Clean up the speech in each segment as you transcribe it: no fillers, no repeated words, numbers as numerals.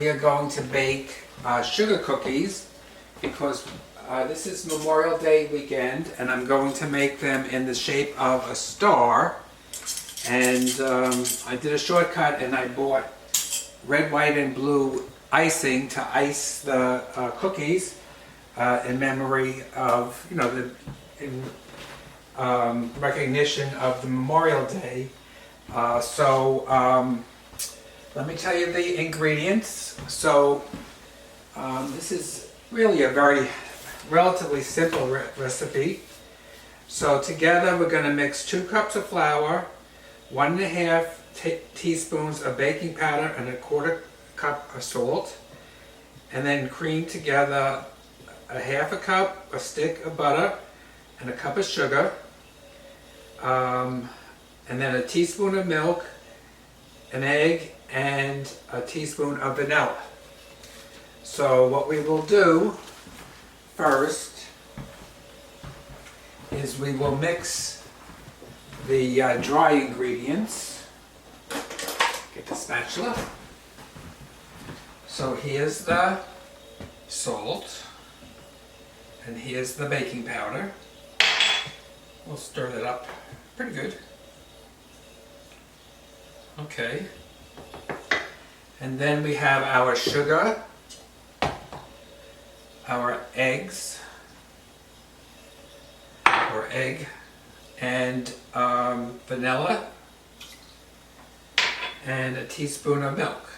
We are going to bake sugar cookies because this is Memorial Day weekend, and I'm going to make them in the shape of a star. And I did a shortcut and I bought red, white, and blue icing to ice the cookies in memory of, in recognition of the Memorial Day. Let me tell you the ingredients. So this is really a very relatively simple recipe. So together we're going to mix 2 cups of flour, 1.5 teaspoons of baking powder, and 1/4 cup of salt, and then cream together a 1/2 cup, a stick of butter, and a cup of sugar, and then a teaspoon of milk, an egg, and a teaspoon of vanilla. So what we will do first is we will mix the dry ingredients. Get the spatula. So here's the salt, and here's the baking powder. We'll stir that up pretty good. Okay. And then we have our sugar, our eggs, or egg, and vanilla, and a teaspoon of milk.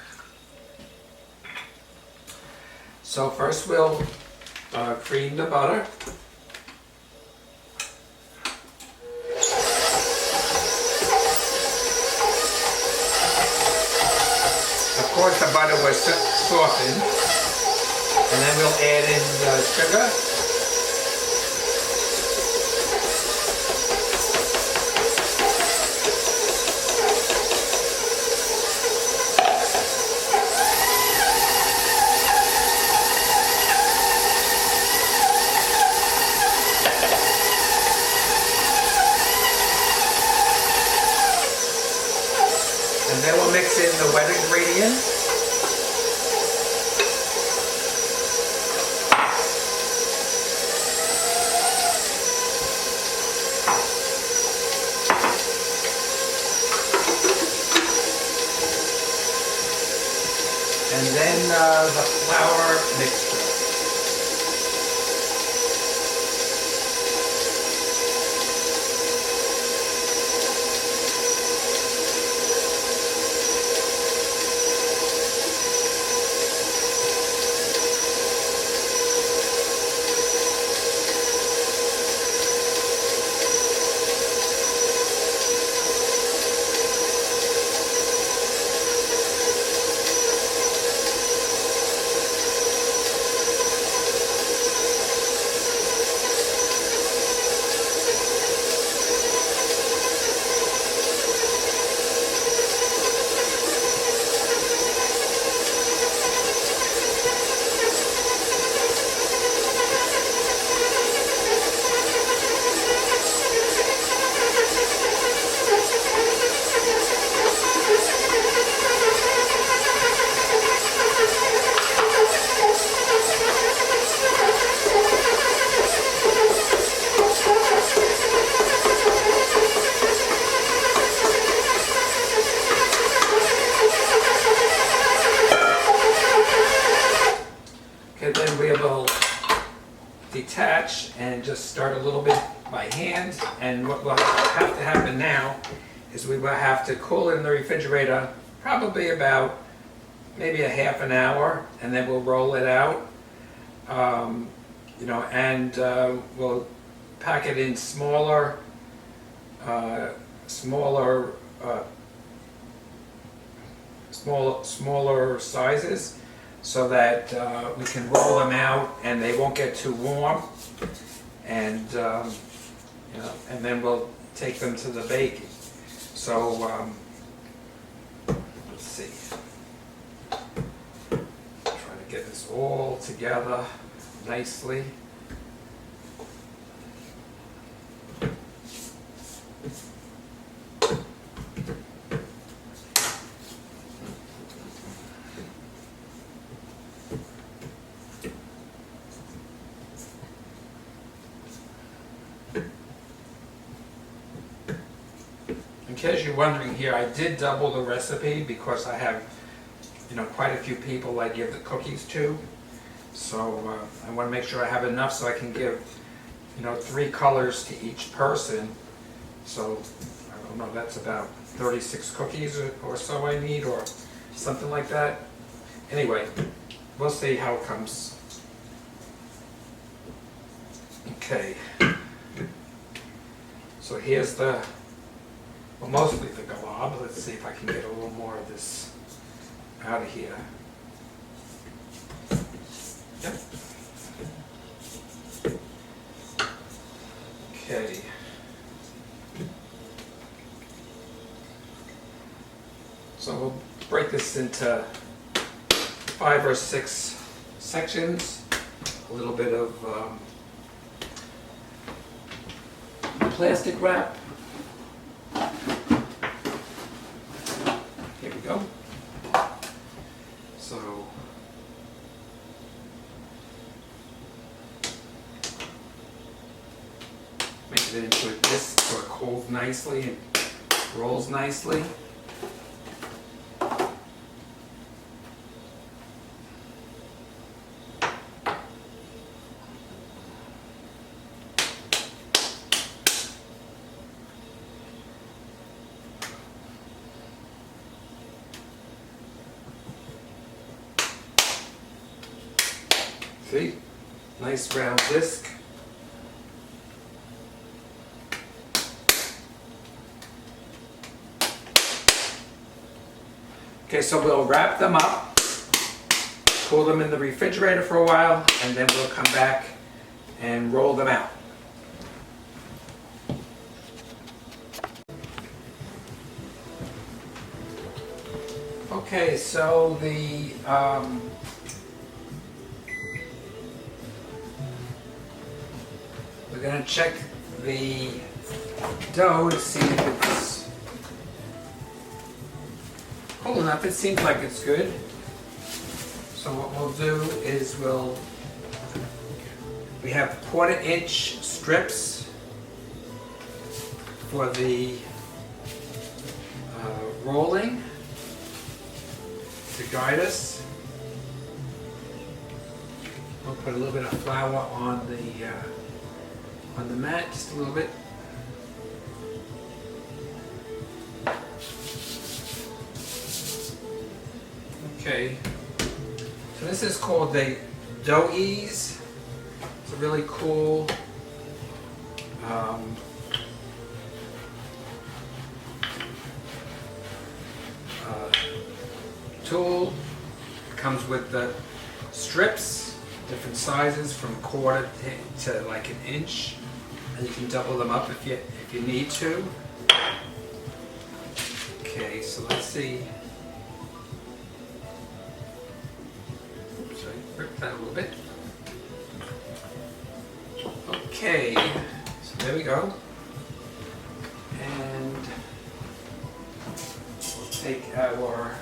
So first we'll cream the butter. Of course the butter was softened, and then we'll add in the sugar. And then we'll mix in the wet ingredients. And then the flour mixture. Then we will detach and just start a little bit by hand, and what will have to happen now is we will have to cool it in the refrigerator probably about maybe a ½ an hour, and then we'll roll it out, and we'll pack it in smaller sizes, so that we can roll them out and they won't get too warm, and and then we'll take them to the baking. So let's see. Try to get this all together nicely. case you're wondering here, I did double the recipe because I have, quite a few people I give the cookies to. So I want to make sure I have enough so I can give, 3 colors to each person. So I don't know, that's about 36 cookies or so I need, or something like that. Anyway, we'll see how it comes. Okay. So here's mostly the glob. Let's see if I can get a little more of this out of here. Yep. Okay. So we'll break this into 5 or 6 sections. A little bit of plastic wrap. Here we go. So make it into a disc so it cools nicely and rolls nicely. See? Nice round disc. Okay, so we'll wrap them up, cool them in the refrigerator for a while, and then we'll come back and roll them out. Okay, so we're going to check the dough to see if it's cool enough. It seems like it's good. So what we'll do is we have 1/4-inch strips for the rolling to guide us. We'll put a little bit of flour on the mat, just a little bit. Okay, so this is called the Dough Ease. It's a really cool tool. It comes with the strips, different sizes from 1/4 to like 1 inch, and you can double them up if you need to. Okay, so let's see. Oops, I ripped that a little bit. Okay, so there we go. And we'll take our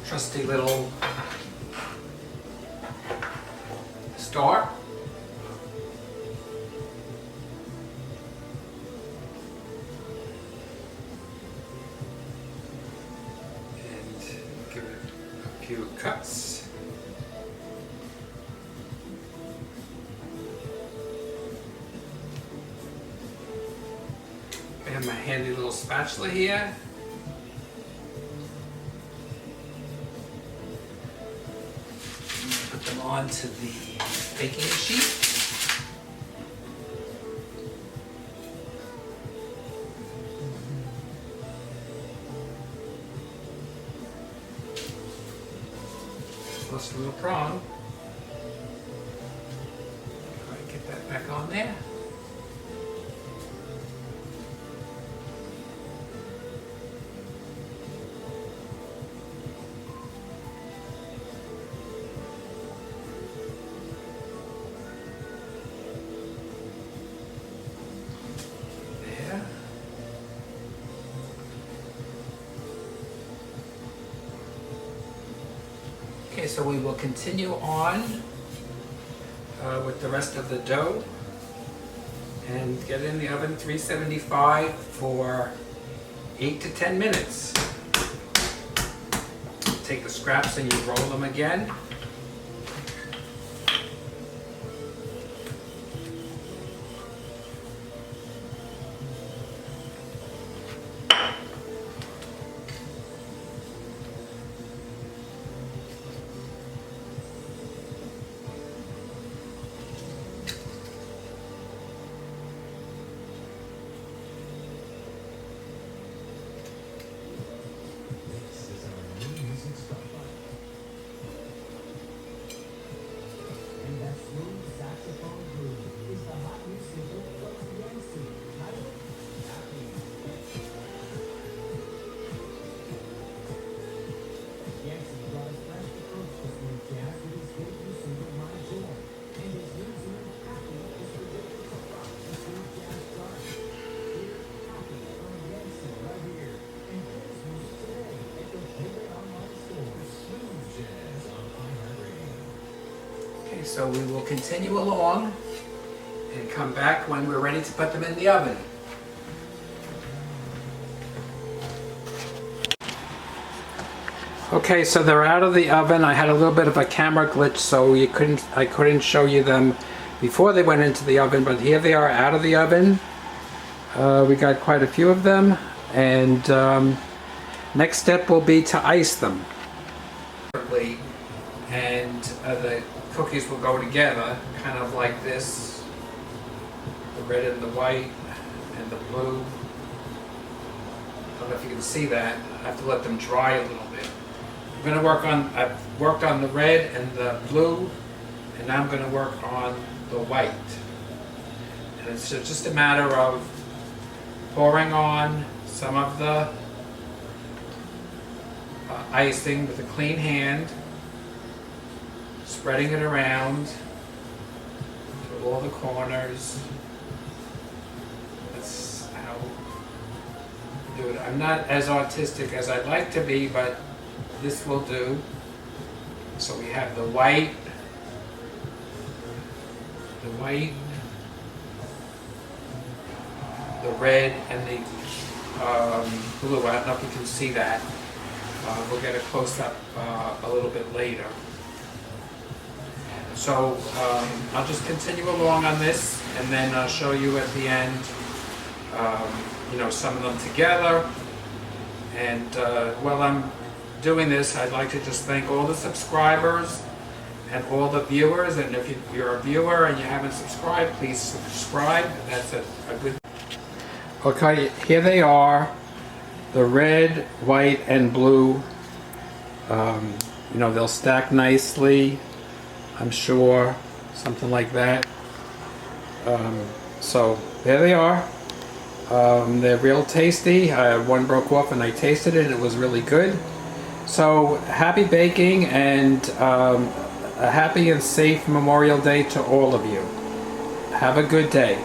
trusty little star. And give it a few cuts. I have my handy little spatula here. Put them onto the baking sheet. Plus a little prong. All right, get that back on there. Okay, so we will continue on with the rest of the dough and get it in the oven 375 for 8 to 10 minutes. Take the scraps and you roll them again. Okay, so we will continue along and come back when we're ready to put them in the oven. Okay, so they're out of the oven. I had a little bit of a camera glitch, so I couldn't show you them before they went into the oven, but here they are out of the oven. We got quite a few of them, and next step will be to ice them. And the cookies will go together, kind of like this, the red and the white and the blue. I don't know if you can see that. I have to let them dry a little bit. I've worked on the red and the blue, and now I'm going to work on the white. And it's just a matter of pouring on some of the icing with a clean hand, spreading it around to all the corners. That's how I do it. I'm not as artistic as I'd like to be, but this will do. So we have the white, the red, and the blue. I don't know if you can see that. We'll get a close-up a little bit later. So I'll just continue along on this, and then I'll show you at the end, some of them together. And while I'm doing this, I'd like to just thank all the subscribers and all the viewers. And if you're a viewer and you haven't subscribed, please subscribe. That's a good. Okay, here they are, the red, white, and blue. They'll stack nicely, I'm sure, something like that. So there they are. They're real tasty. One broke off and I tasted it and it was really good. So happy baking, and a happy and safe Memorial Day to all of you. Have a good day.